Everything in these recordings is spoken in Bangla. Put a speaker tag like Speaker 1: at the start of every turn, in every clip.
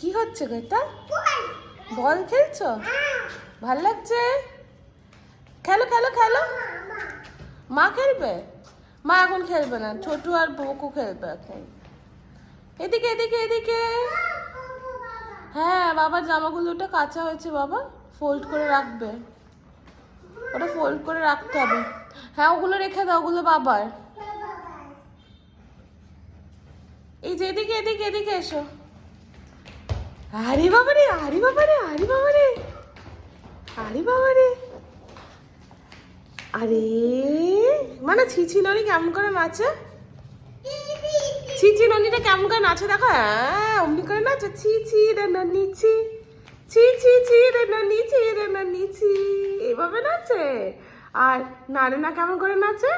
Speaker 1: কি হচ্ছে গো এটা? বল খেলছো? ভাল লাগছে? খেলো খেলো খেলো। মা খেলবে? মা এখন খেলবে না, ছোটু আর বকু খেলবে এখন। এদিকে এদিকে এদিকে। হ্যাঁ, বাবার জামাগুলোটা কাঁচা হয়েছে বাবা, ফোল্ড করে রাখবে। ওটা ফোল্ড করে রাখতে হবে। হ্যাঁ, ওগুলো রেখে দাও, ওগুলো বাবার। এই যে এদিকে এদিকে এদিকে এসো। আরে বাবারে, আরে বাবারে, আরে বাবারে, আরে বাবারে, আরে মানে ছিছি ননি কেমন করে নাচে? ছিছি ননিটা কেমন করে নাচে দেখো। হ্যাঁ, অমনি করে নাচে। ছি ছি রে ননি ছি, ছি ছি ছি রে ননি ছি রে ননি ছি, এইভাবে নাচে। আর না রে না কেমন করে নাচে?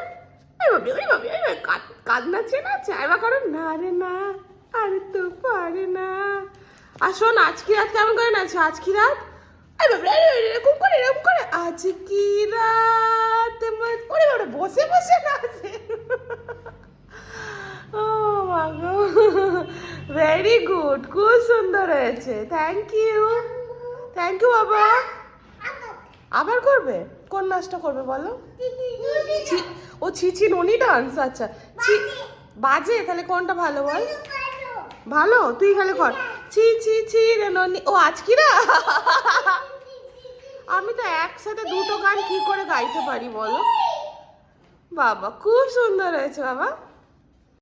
Speaker 1: ওই ভাবি ওই ভাবি ওই ভাবি কাঁদ নাচে নাচে। এবার করো না রে না, আরে তো পারে না। আর শোন, আজকে রাত কেমন করে নাচে? আজকে রাত এরকম করে এরকম করে। আজকে রাত ওরে বাবা, বসে বসে নাচে। ও মা গো, ভেরি গুড, খুব সুন্দর হয়েছে। থ্যাংক ইউ, থ্যাংক ইউ বাবা। আবার করবে? কোন নাচটা করবে বলো? ও ছিছি ননি ডান্স। আচ্ছা, বাজে তাহলে কোনটা ভালো বল? ভালো, তুই খালি কর। ছি ছি ছি রে ননি। ও আজকে না, আমি তো একসাথে দুটো গান কি করে গাইতে পারি বলো? বাবা খুব সুন্দর হয়েছে বাবা।